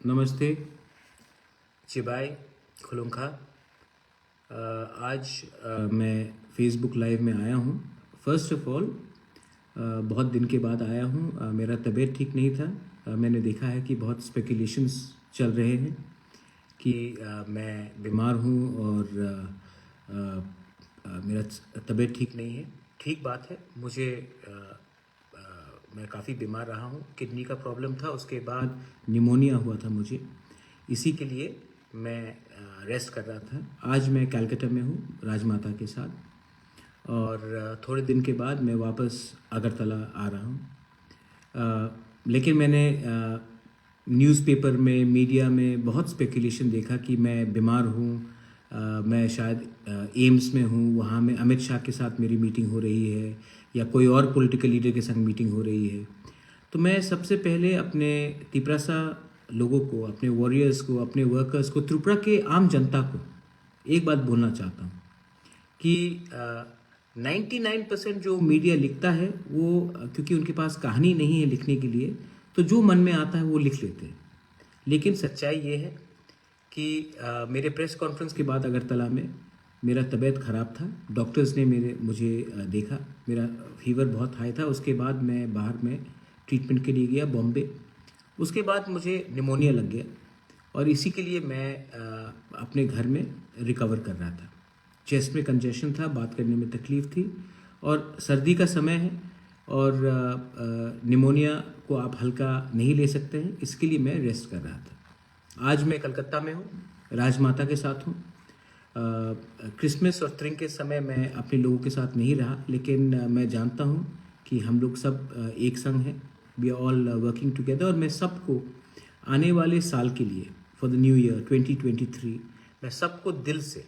नमस्ते चिबाई खुलुंखा। आज मैं फेसबुक लाइव में आया हूँ। फ़र्स्ट ऑफ ऑल बहुत दिन के बाद आया हूँ। मेरा तबीयत ठीक नहीं था। मैंने देखा है कि बहुत स्पेकुलेशंस चल रहे हैं कि मैं बीमार हूँ और मेरा तबीयत ठीक नहीं है। ठीक बात है। मैं काफ़ी बीमार रहा हूँ। किडनी का प्रॉब्लम था, उसके बाद निमोनिया हुआ था मुझे। इसी के लिए मैं रेस्ट कर रहा था। आज मैं कलकत्ता में हूँ राजमाता के साथ और थोड़े दिन के बाद मैं वापस अगरतला आ रहा हूँ। लेकिन मैंने न्यूज़पेपर में, मीडिया में बहुत स्पेकुलेशन देखा कि मैं बीमार हूँ। मैं शायद एम्स में हूँ, वहाँ में अमित शाह के साथ मेरी मीटिंग हो रही है या कोई और पॉलिटिकल लीडर के संग मीटिंग हो रही है। तो मैं सबसे पहले अपने तिपरासा लोगों को, अपने वॉरियर्स को, अपने वर्कर्स को, त्रिपुरा के आम जनता को एक बात बोलना चाहता हूँ कि 99% जो मीडिया लिखता है वो क्योंकि उनके पास कहानी नहीं है लिखने के लिए, तो जो मन में आता है वो लिख लेते हैं। लेकिन सच्चाई ये है कि मेरे प्रेस कॉन्फ्रेंस के बाद अगरतला में मेरा तबीयत ख़राब था। डॉक्टर्स ने मुझे देखा, मेरा फीवर बहुत हाई था। उसके बाद मैं बाहर में ट्रीटमेंट के लिए गया बॉम्बे। उसके बाद मुझे निमोनिया लग गया और इसी के लिए मैं अपने घर में रिकवर कर रहा था। चेस्ट में कंजेशन था, बात करने में तकलीफ़ थी और सर्दी का समय है और निमोनिया को आप हल्का नहीं ले सकते हैं, इसके लिए मैं रेस्ट कर रहा था। आज मैं कलकत्ता में हूँ, राजमाता के साथ हूँ। क्रिसमस और त्रिंग के समय मैं अपने लोगों के साथ नहीं रहा, लेकिन मैं जानता हूँ कि हम लोग सब एक संग हैं। We are all working together और मैं सबको आने वाले साल के लिए, फॉर द न्यू ईयर 2023, मैं सबको दिल से,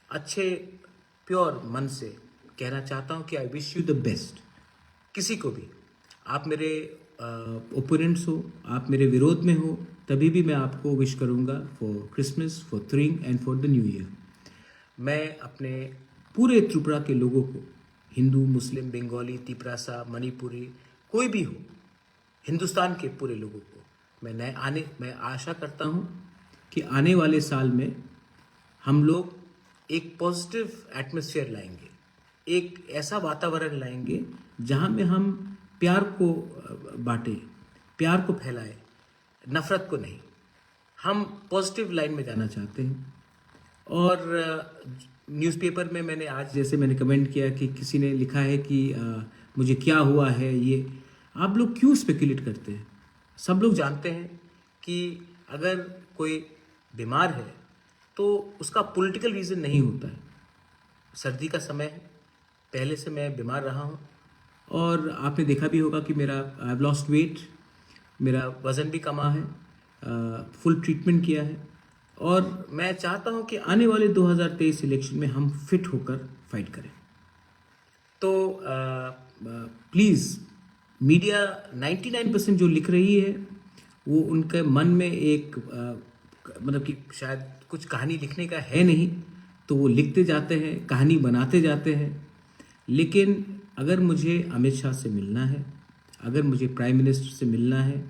अच्छे प्योर मन से कहना चाहता हूँ कि I wish you the best. किसी को भी, आप मेरे ओपोनेंट्स हो, आप मेरे विरोध में हो, तभी भी मैं आपको विश करूँगा फॉर क्रिसमस, फॉर त्रिंग and for the new year. मैं अपने पूरे त्रिपुरा के लोगों को, हिंदू, मुस्लिम, बंगाली, तिपरासा, मणिपुरी, कोई भी हो, हिंदुस्तान के पूरे लोगों को मैं आशा करता हूँ कि आने वाले साल में हम लोग एक पॉजिटिव एटमॉस्फेयर लाएंगे, एक ऐसा वातावरण लाएंगे जहाँ में हम प्यार को बांटें, प्यार को फैलाएं, नफ़रत को नहीं। हम पॉजिटिव लाइन में जाना चाहते हैं। और न्यूज़पेपर में मैंने आज, जैसे मैंने कमेंट किया कि किसी ने लिखा है कि मुझे क्या हुआ है, ये आप लोग क्यों स्पेकुलेट करते हैं? सब लोग जानते हैं कि अगर कोई बीमार है तो उसका पॉलिटिकल रीज़न नहीं होता है। सर्दी का समय है, पहले से मैं बीमार रहा हूँ और आपने देखा भी होगा कि आई हैव लॉस्ट वेट, मेरा वज़न भी कमा है, फुल ट्रीटमेंट किया है और मैं चाहता हूँ कि आने वाले 2023 इलेक्शन में हम फिट होकर फाइट करें। तो प्लीज़ मीडिया 99% जो लिख रही है वो उनके मन में एक मतलब कि शायद कुछ कहानी लिखने का है नहीं, तो वो लिखते जाते हैं, कहानी बनाते जाते हैं। लेकिन अगर मुझे अमित शाह से मिलना है, अगर मुझे प्राइम मिनिस्टर से मिलना है,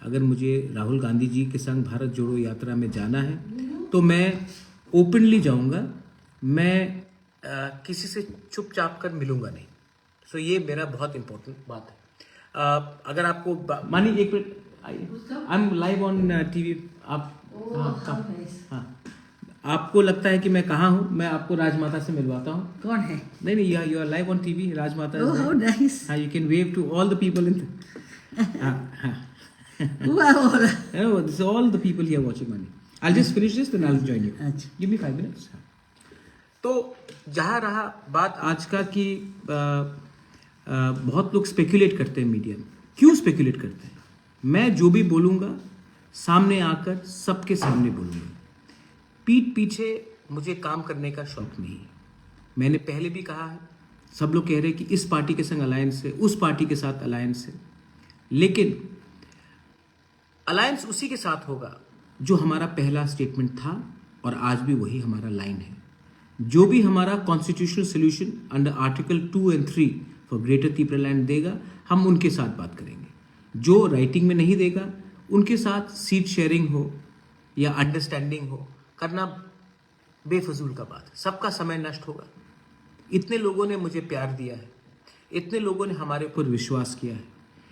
अगर मुझे राहुल गांधी जी के संग भारत जोड़ो यात्रा में जाना है, तो मैं ओपनली जाऊंगा। मैं किसी से चुपचाप कर मिलूंगा नहीं। सो ये मेरा बहुत इम्पोर्टेंट बात है। अगर आपको मानी, एक minute, I am live on TV. आप हाँ, आपको लगता है कि मैं कहाँ हूँ? मैं आपको राजमाता से मिलवाता हूँ। कौन है? नहीं, you are live on TV. राजमाता। Oh, how nice. हाँ, you can wave to all the people in. हाँ हाँ। Who are all? No, this is all the people here watching money. I'll just finish this, then I'll join you. अच्छा। Give me 5 minutes. तो जहाँ रहा बात आज का कि बहुत लोग स्पेकुलेट करते हैं मीडिया में। क्यों स्पेकुलेट करते हैं? मैं जो भी बोलूँगा सामने आकर सबके सामने बोलूँगा। पीठ पीछे मुझे काम करने का शौक नहीं है। मैंने पहले भी कहा है, सब लोग कह रहे हैं कि इस पार्टी के संग अलायंस है, उस पार्टी के साथ अलायंस है, लेकिन अलायंस उसी के साथ होगा जो हमारा पहला स्टेटमेंट था और आज भी वही हमारा लाइन है। जो भी हमारा कॉन्स्टिट्यूशनल सोल्यूशन अंडर आर्टिकल 2 और 3 फॉर ग्रेटर त्रिपुरा लैंड देगा, हम उनके साथ बात करेंगे। जो राइटिंग में नहीं देगा उनके साथ सीट शेयरिंग हो या अंडरस्टैंडिंग हो करना बेफजूल का बात है। सबका समय नष्ट होगा। इतने लोगों ने मुझे प्यार दिया है, इतने लोगों ने हमारे ऊपर विश्वास किया है,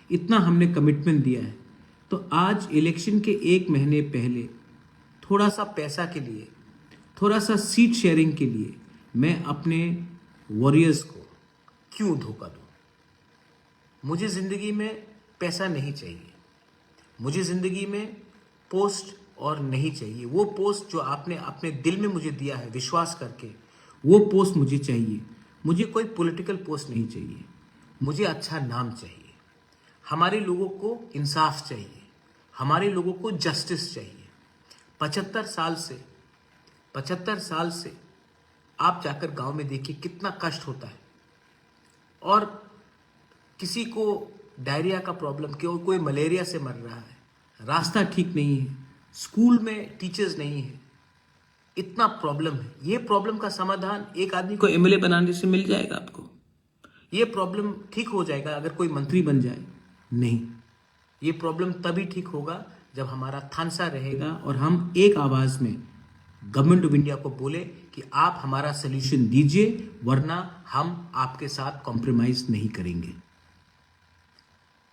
इतना हमने कमिटमेंट दिया है, तो आज इलेक्शन के 1 महीने पहले थोड़ा सा पैसा के लिए, थोड़ा सा सीट शेयरिंग के लिए मैं अपने वॉरियर्स को क्यों धोखा दूं? मुझे ज़िंदगी में पैसा नहीं चाहिए, मुझे ज़िंदगी में पोस्ट और नहीं चाहिए। वो पोस्ट जो आपने अपने दिल में मुझे दिया है विश्वास करके, वो पोस्ट मुझे चाहिए। मुझे कोई पॉलिटिकल पोस्ट नहीं चाहिए, मुझे अच्छा नाम चाहिए। हमारे लोगों को इंसाफ चाहिए, हमारे लोगों को जस्टिस चाहिए। 75 साल से आप जाकर गांव में देखिए कितना कष्ट होता है। और किसी को डायरिया का प्रॉब्लम, कोई मलेरिया से मर रहा है, रास्ता ठीक नहीं है, स्कूल में टीचर्स नहीं है, इतना प्रॉब्लम है। ये प्रॉब्लम का समाधान एक आदमी को एमएलए बनाने से मिल जाएगा आपको? ये प्रॉब्लम ठीक हो जाएगा अगर कोई मंत्री बन जाए? नहीं, ये प्रॉब्लम तभी ठीक होगा जब हमारा थानसा रहेगा और हम एक आवाज में गवर्नमेंट ऑफ इंडिया को बोले कि आप हमारा सोल्यूशन दीजिए, वरना हम आपके साथ कॉम्प्रोमाइज नहीं करेंगे।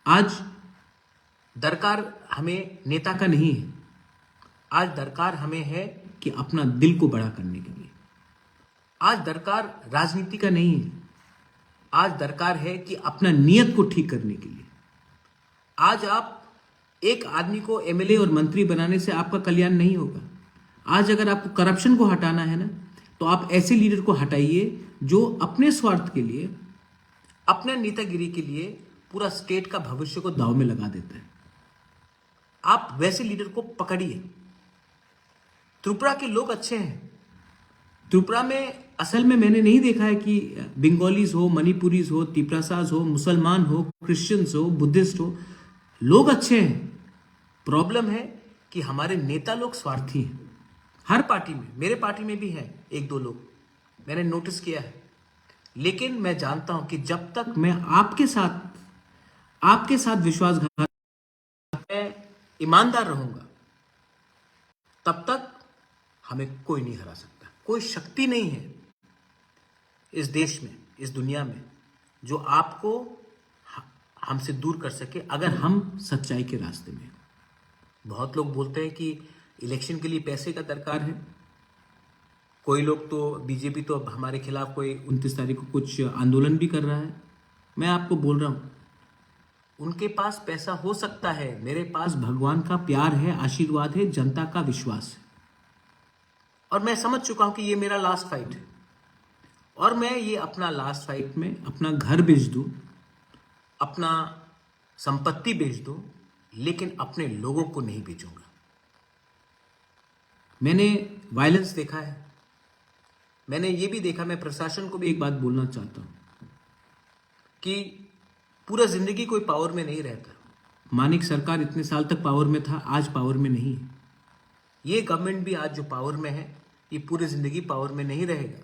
आज दरकार हमें नेता का नहीं है, आज दरकार हमें है कि अपना दिल को बड़ा करने के लिए। आज दरकार राजनीति का नहीं है, आज दरकार है कि अपना नियत को ठीक करने के लिए। आज आप एक आदमी को एमएलए और मंत्री बनाने से आपका कल्याण नहीं होगा। आज अगर आपको करप्शन को हटाना है ना, तो आप ऐसे लीडर को हटाइए जो अपने स्वार्थ के लिए, अपने नेतागिरी के लिए पूरा स्टेट का भविष्य को दांव में लगा देता है। आप वैसे लीडर को पकड़िए। त्रिपुरा के लोग अच्छे हैं। त्रिपुरा में असल में मैंने नहीं देखा है कि बंगालीज हो, मणिपुरीज हो, तिपरासाज हो, मुसलमान हो, क्रिश्चियंस हो, बुद्धिस्ट हो, लोग अच्छे हैं। प्रॉब्लम है कि हमारे नेता लोग स्वार्थी हैं। हर पार्टी में, मेरे पार्टी में भी हैं 1-2 लोग, मैंने नोटिस किया है। लेकिन मैं जानता हूं कि जब तक मैं आपके साथ विश्वासघात, मैं ईमानदार रहूंगा, तब तक हमें कोई नहीं हरा सकता। कोई शक्ति नहीं है इस देश में, इस दुनिया में, जो आपको हमसे दूर कर सके अगर हम सच्चाई के रास्ते में। बहुत लोग बोलते हैं कि इलेक्शन के लिए पैसे का दरकार है। कोई लोग तो, बीजेपी तो हमारे खिलाफ कोई 29 तारीख को कुछ आंदोलन भी कर रहा है। मैं आपको बोल रहा हूं, उनके पास पैसा हो सकता है, मेरे पास भगवान का प्यार है, आशीर्वाद है, जनता का विश्वास है। और मैं समझ चुका हूं कि ये मेरा लास्ट फाइट है, और मैं ये अपना लास्ट फाइट में अपना घर बेच दूं, अपना संपत्ति बेच दूं, लेकिन अपने लोगों को नहीं बेचूंगा। मैंने वायलेंस देखा है, मैंने ये भी देखा। मैं प्रशासन को भी एक बात बोलना चाहता हूं कि पूरा जिंदगी कोई पावर में नहीं रहता। मानिक सरकार इतने साल तक पावर में था, आज पावर में नहीं है। ये गवर्नमेंट भी आज जो पावर में है, ये पूरी जिंदगी पावर में नहीं रहेगा।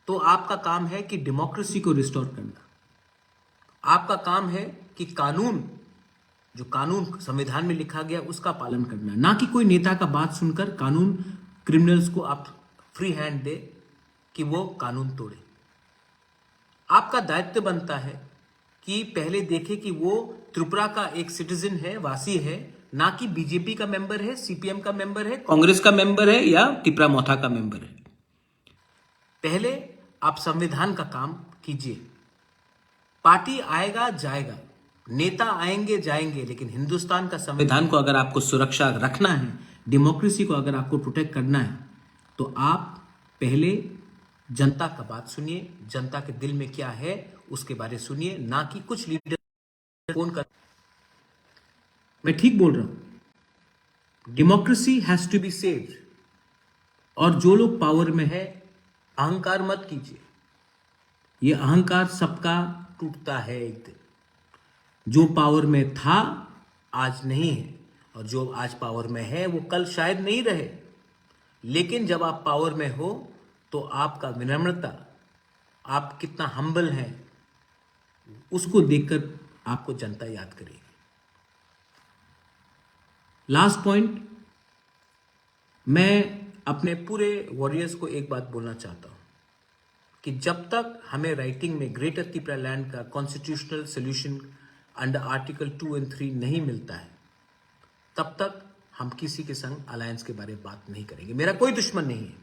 तो आपका काम है कि डेमोक्रेसी को रिस्टोर करना। आपका काम है कि कानून, जो कानून संविधान में लिखा गया, उसका पालन करना, ना कि कोई नेता का बात सुनकर कानून, क्रिमिनल्स को आप फ्री हैंड दे कि वो कानून तोड़े। आपका दायित्व बनता है कि पहले देखे कि वो त्रिपुरा का एक सिटीजन है, वासी है, ना कि बीजेपी का मेंबर है, सीपीएम का मेंबर है, कांग्रेस का मेंबर है या तिपरा मोथा का मेंबर है। पहले आप संविधान का काम कीजिए। पार्टी आएगा जाएगा, नेता आएंगे जाएंगे, लेकिन हिंदुस्तान का संविधान को अगर आपको सुरक्षा रखना है, डेमोक्रेसी को अगर आपको प्रोटेक्ट करना है, तो आप पहले जनता का बात सुनिए, जनता के दिल में क्या है उसके बारे सुनिए, ना कि कुछ लीडर फोन कर। मैं ठीक बोल रहा हूं। Democracy has to be saved. और जो लोग पावर में है, अहंकार मत कीजिए। ये अहंकार सबका टूटता है एक दिन। जो पावर में था आज नहीं है, और जो आज पावर में है वो कल शायद नहीं रहे। लेकिन जब आप पावर में हो तो आपका विनम्रता, आप कितना हम्बल हैं, उसको देखकर आपको जनता याद करेगी। लास्ट पॉइंट, मैं अपने पूरे वॉरियर्स को एक बात बोलना चाहता हूं कि जब तक हमें राइटिंग में ग्रेटर त्रिपुरा लैंड का कॉन्स्टिट्यूशनल सोल्यूशन अंडर आर्टिकल 2 और 3 नहीं मिलता है, तब तक हम किसी के संग अलायंस के बारे में बात नहीं करेंगे। मेरा कोई दुश्मन नहीं है,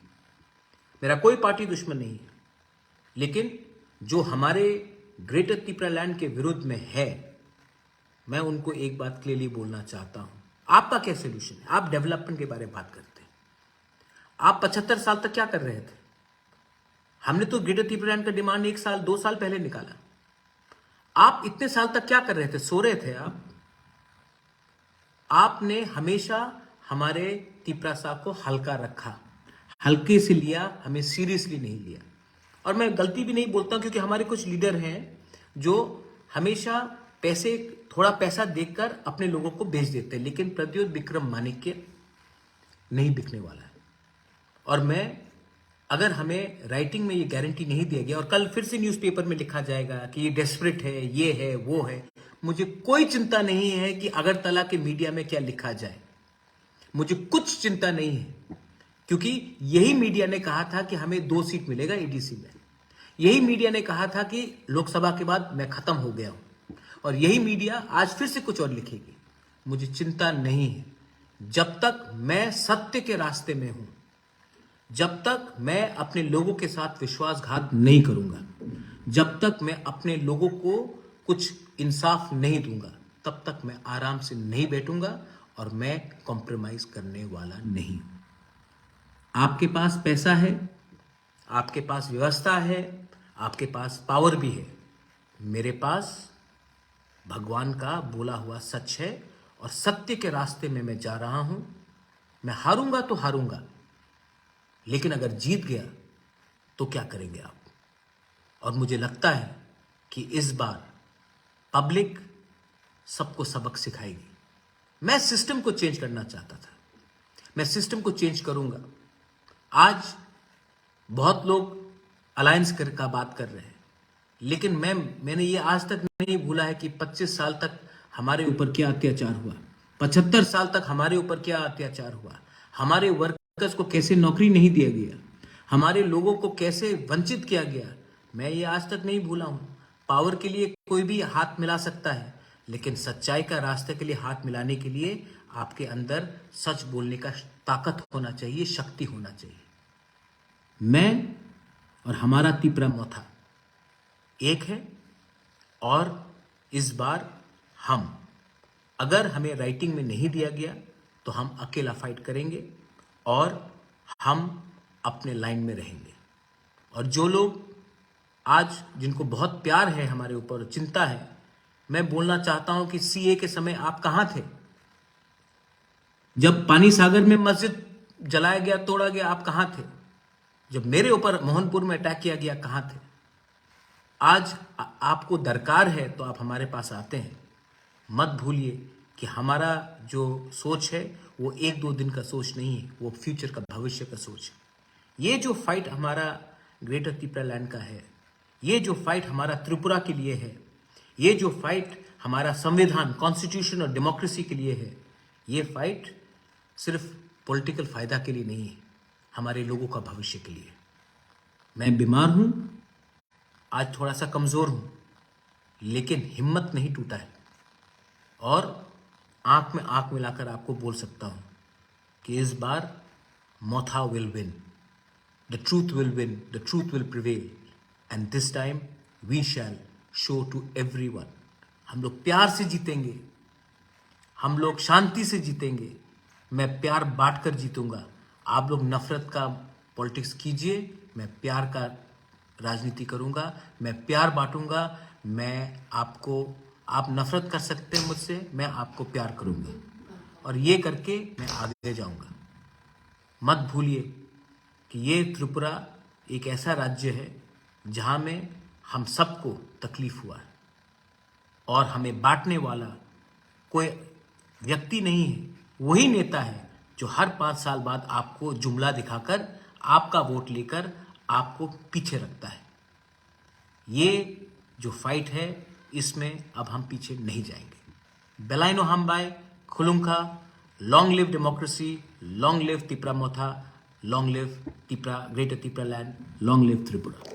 मेरा कोई पार्टी दुश्मन नहीं है, लेकिन जो हमारे ग्रेटर त्रिपुरा लैंड के विरुद्ध में है, मैं उनको एक बात क्लियरली बोलना चाहता हूं। आपका क्या सोल्यूशन है? आप डेवलपमेंट के बारे में बात करते हैं। आप 75 साल तक क्या कर रहे थे? हमने तो ग्रेटर त्रिपुरा लैंड का डिमांड 1 साल 2 साल पहले निकाला। आप इतने साल तक क्या कर रहे थे? सो रहे थे आप। आपने हमेशा हमारे त्रिपुरा साहब को हल्का रखा, हल्के से लिया, हमें सीरियसली नहीं लिया। और मैं गलती भी नहीं बोलता हूं, क्योंकि हमारे कुछ लीडर हैं जो हमेशा थोड़ा पैसा देखकर अपने लोगों को भेज देते हैं, लेकिन प्रद्योत विक्रम माणिक्य नहीं बिकने वाला है। और अगर हमें राइटिंग में ये गारंटी नहीं दिया गया और कल फिर से न्यूज़पेपर में लिखा जाएगा कि ये डेस्परेट है, ये है, वो है, मुझे कोई चिंता नहीं है कि अगरतला के मीडिया में क्या लिखा जाए। मुझे कुछ चिंता नहीं है, क्योंकि यही मीडिया ने कहा था कि हमें 2 सीट मिलेगा एडीसी में। यही मीडिया ने कहा था कि लोकसभा के बाद मैं खत्म हो गया हूं, और यही मीडिया आज फिर से कुछ और लिखेगी। मुझे चिंता नहीं है, जब तक मैं सत्य के रास्ते में हूं, जब तक मैं अपने लोगों के साथ विश्वासघात नहीं करूंगा, जब तक मैं अपने लोगों को कुछ इंसाफ नहीं दूंगा, तब तक मैं आराम से नहीं बैठूंगा, और मैं कॉम्प्रोमाइज करने वाला नहीं हूं। आपके पास पैसा है, आपके पास व्यवस्था है, आपके पास पावर भी है। मेरे पास भगवान का बोला हुआ सच है, और सत्य के रास्ते में मैं जा रहा हूं। मैं हारूंगा तो हारूंगा, लेकिन अगर जीत गया तो क्या करेंगे आप? और मुझे लगता है कि इस बार पब्लिक सबको सबक सिखाएगी। मैं सिस्टम को चेंज करना चाहता था, मैं सिस्टम को चेंज करूंगा। आज बहुत लोग अलायंस का बात कर रहे हैं, लेकिन मैंने ये आज तक नहीं भूला है कि 25 साल तक हमारे ऊपर क्या अत्याचार हुआ, 75 साल तक हमारे ऊपर क्या अत्याचार हुआ, हमारे वर्कर्स को कैसे नौकरी नहीं दिया गया, हमारे लोगों को कैसे वंचित किया गया। मैं ये आज तक नहीं भूला हूं। पावर के लिए कोई भी हाथ मिला सकता है, लेकिन सच्चाई का रास्ते के लिए हाथ मिलाने के लिए आपके अंदर सच बोलने का ताकत होना चाहिए, शक्ति होना चाहिए। मैं और हमारा त्रिपुरा मोथा एक है, और इस बार अगर हमें राइटिंग में नहीं दिया गया तो हम अकेला फाइट करेंगे, और हम अपने लाइन में रहेंगे। और जो लोग आज जिनको बहुत प्यार है हमारे ऊपर, चिंता है, मैं बोलना चाहता हूं कि सीए के समय आप कहां थे? जब पानी सागर में मस्जिद जलाया गया, तोड़ा गया, आप कहां थे? जब मेरे ऊपर मोहनपुर में अटैक किया गया, कहां थे? आज आपको दरकार है तो आप हमारे पास आते हैं। मत भूलिए कि हमारा जो सोच है वो 1-2 दिन का सोच नहीं है, वो फ्यूचर का, भविष्य का सोच है। ये जो फाइट हमारा ग्रेटर त्रिपुरा लैंड का है, ये जो फाइट हमारा त्रिपुरा के लिए है, ये जो फाइट हमारा संविधान, कॉन्स्टिट्यूशन और डेमोक्रेसी के लिए है, ये फाइट सिर्फ पॉलिटिकल फायदा के लिए नहीं है, हमारे लोगों का भविष्य के लिए। मैं बीमार हूं, आज थोड़ा सा कमजोर हूं, लेकिन हिम्मत नहीं टूटा है, और आंख में आंख मिलाकर आपको बोल सकता हूं कि इस बार Motha will win, the truth will win, the truth will prevail, and this time we shall show to everyone. हम लोग प्यार से जीतेंगे, हम लोग शांति से जीतेंगे। मैं प्यार बांटकर जीतूंगा। आप लोग नफरत का पॉलिटिक्स कीजिए, मैं प्यार का राजनीति करूंगा, मैं प्यार बांटूंगा। आप नफरत कर सकते हैं मुझसे, मैं आपको प्यार करूंगा, और ये करके मैं आगे जाऊंगा। मत भूलिए कि ये त्रिपुरा एक ऐसा राज्य है जहां में हम सबको तकलीफ हुआ है, और हमें बांटने वाला कोई व्यक्ति नहीं है। वही नेता है जो हर 5 साल बाद आपको जुमला दिखाकर, आपका वोट लेकर आपको पीछे रखता है। ये जो फाइट है, इसमें अब हम पीछे नहीं जाएंगे। बेलाइनो हमबाय खुलुंखा long live democracy, long live Tipra Motha, long live Tipra, greater Tipra land, long live Tripura.